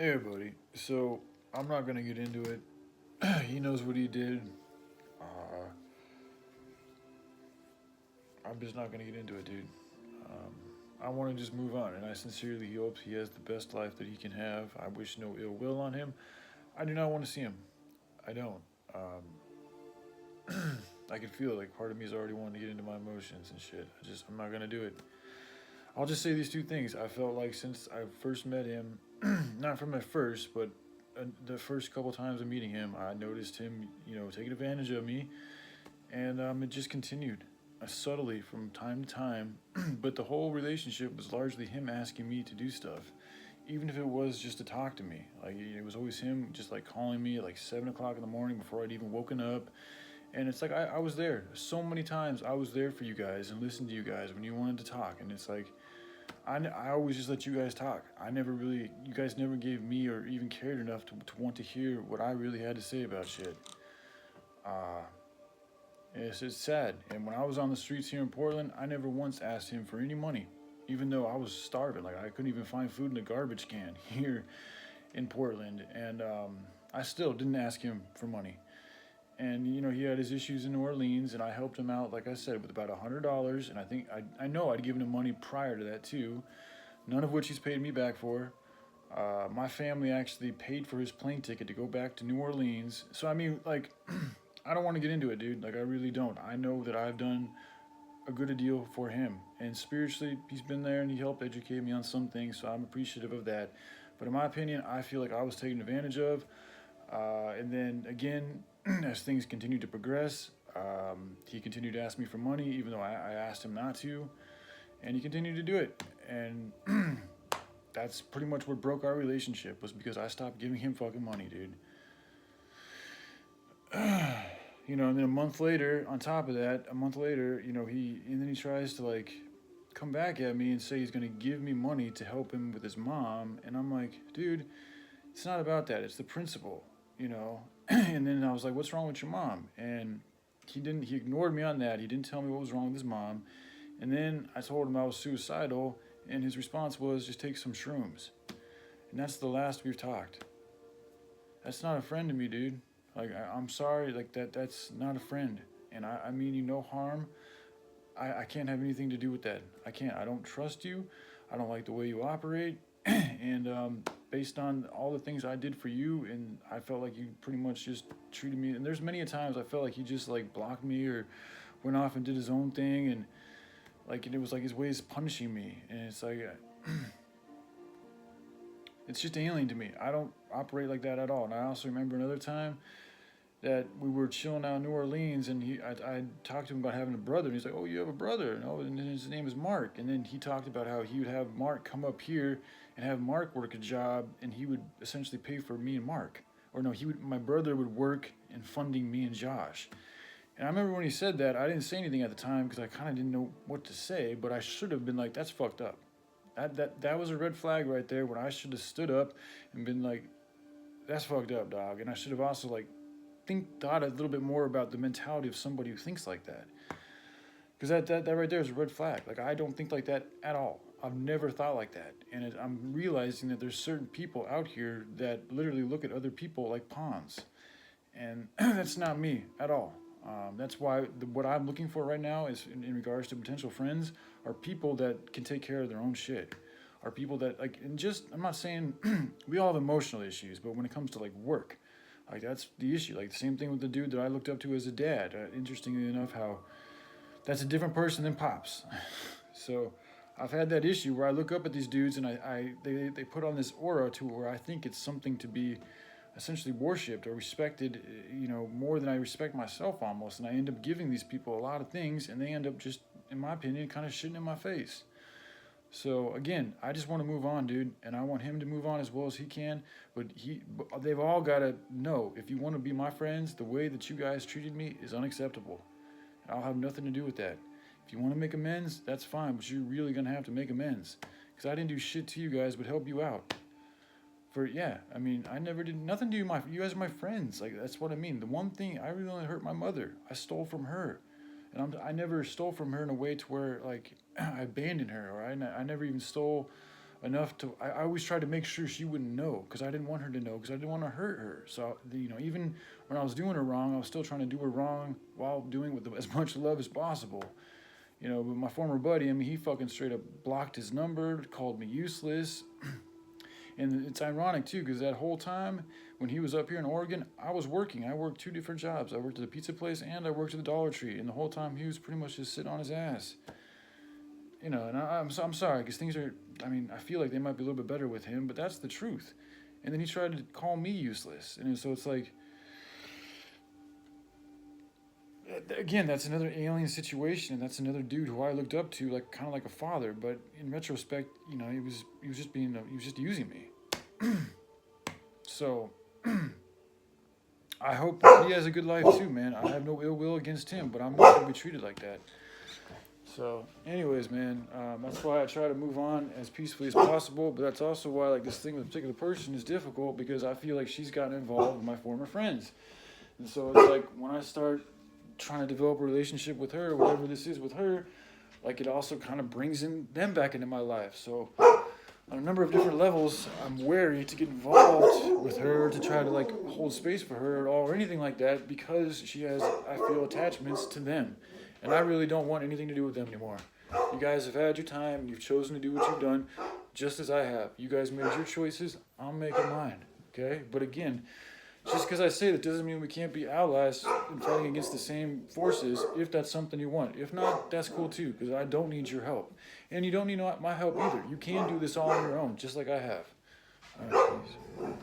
Hey everybody. So I'm not gonna get into it. He knows what he did. Uh, I'm just not gonna get into it, dude. Um, I want to just move on, and I sincerely hope he has the best life that he can have. I wish no ill will on him. I do not want to see him. I don't. I can feel like part of me is already wanting to get into my emotions and shit. I'm not gonna do it. I'll just say these two things. I felt like since I first met him, not from at first, but the first couple times of meeting him, I noticed him, taking advantage of me, and it just continued subtly from time to time. But the whole relationship was largely him asking me to do stuff, even if it was just to talk to me. Like it was always him just like calling me at like 7 o'clock in the morning before I'd even woken up. And it's like I was there so many times. I was there for you guys and listened to you guys when you wanted to talk. And it's like I always just let you guys talk. You guys never gave me or even cared enough to want to hear what I really had to say about shit. Uh, it's sad. And when I was on the streets here in Portland, I never once asked him for any money, even though I was starving. Like I couldn't even find food in a garbage can here in Portland. And I still didn't ask him for money. And he had his issues in New Orleans, and I helped him out, like I said, with about $100. And I know I'd given him money prior to that too, none of which he's paid me back for. My family actually paid for his plane ticket to go back to New Orleans. So I mean, like, I don't want to get into it, dude. Like I really don't. I know that I've done a good deal for him, and spiritually, he's been there and he helped educate me on some things. So I'm appreciative of that. But in my opinion, I feel like I was taken advantage of. And then again, as things continued to progress, he continued to ask me for money, even though I asked him not to, and he continued to do it. And that's pretty much what broke our relationship, was because I stopped giving him fucking money, dude. And then a month later, on top of that, he tries to like come back at me and say he's gonna give me money to help him with his mom, and I'm like, dude, it's not about that. It's the principle, you know. And then I was like, "What's wrong with your mom?" And he didn't. He ignored me on that. He didn't tell me what was wrong with his mom. And then I told him I was suicidal, and his response was, "Just take some shrooms." And that's the last we've talked. That's not a friend to me, dude. Like I'm sorry, like that's not a friend. And I mean you no harm. I can't have anything to do with that. I can't. I don't trust you. I don't like the way you operate. And based on all the things I did for you, and I felt like you pretty much just treated me. And there's many a times I felt like he just like blocked me or went off and did his own thing, and it was like his ways punishing me. And it's like it's just alien to me. I don't operate like that at all. And I also remember another time that we were chilling out in New Orleans, and I talked to him about having a brother, and he's like, "Oh, you have a brother?" And his name is Mark. And then he talked about how he would have Mark come up here and have Mark work a job, and he would essentially pay for me and Mark. Or no, my brother would work in funding me and Josh. And I remember when he said that, I didn't say anything at the time because I kind of didn't know what to say, but I should have been like, "That's fucked up." That was a red flag right there, when I should have stood up and been like, "That's fucked up, dog." And I should have also like thought a little bit more about the mentality of somebody who thinks like that. Because that right there is a red flag. Like, I don't think like that at all. I've never thought like that. And I'm realizing that there's certain people out here that literally look at other people like pawns. And that's not me at all. That's why what I'm looking for right now is, in regards to potential friends, are people that can take care of their own shit. Are people that, like, and just, I'm not saying we all have emotional issues, but when it comes to like work, like that's the issue. Like the same thing with the dude that I looked up to as a dad. Interestingly enough, how that's a different person than Popz. So I've had that issue where I look up at these dudes, and they put on this aura to where I think it's something to be essentially worshipped or respected, more than I respect myself almost. And I end up giving these people a lot of things, and they end up just, in my opinion, kind of shitting in my face. So again, I just want to move on, dude, and I want him to move on as well as he can. But they've all got to know, if you want to be my friends, the way that you guys treated me is unacceptable. And I'll have nothing to do with that. If you want to make amends, that's fine, but you're really gonna have to make amends, because I didn't do shit to you guys but help you out. I never did nothing to you. You guys are my friends. Like, that's what I mean. The one thing I really only hurt my mother. I stole from her. And I never stole from her in a way to where, like, I abandoned her, or I never even stole enough to. I always tried to make sure she wouldn't know because I didn't want her to know because I didn't want to hurt her. So even when I was doing her wrong, I was still trying to do her wrong while doing with as much love as possible. But my former buddy, I mean, he fucking straight up blocked his number, called me useless. And it's ironic, too, because that whole time when he was up here in Oregon, I was working. I worked 2 different jobs. I worked at the pizza place and I worked at the Dollar Tree. And the whole time he was pretty much just sitting on his ass. And I'm sorry, because things are, I feel like they might be a little bit better with him, but that's the truth. And then he tried to call me useless. And so it's like, again, that's another alien situation, and that's another dude who I looked up to, like kind of like a father. But in retrospect, he was just using me. So I hope he has a good life too, man. I have no ill will against him, but I'm not gonna be treated like that. So, anyways, man, that's why I try to move on as peacefully as possible. But that's also why, like, this thing with a particular person is difficult because I feel like she's gotten involved with my former friends, and so it's like when I start trying to develop a relationship with her, whatever this is with her, like it also kind of brings them back into my life. So on a number of different levels, I'm wary to get involved with her, to try to like hold space for her at all or anything like that, because she has, I feel, attachments to them, and I really don't want anything to do with them anymore. You guys have had your time, you've chosen to do what you've done, just as I have. You guys made your choices, I'm making mine, okay? But again, just because I say that doesn't mean we can't be allies in fighting against the same forces if that's something you want. If not, that's cool too, because I don't need your help. And you don't need my help either. You can do this all on your own, just like I have. All right, peace.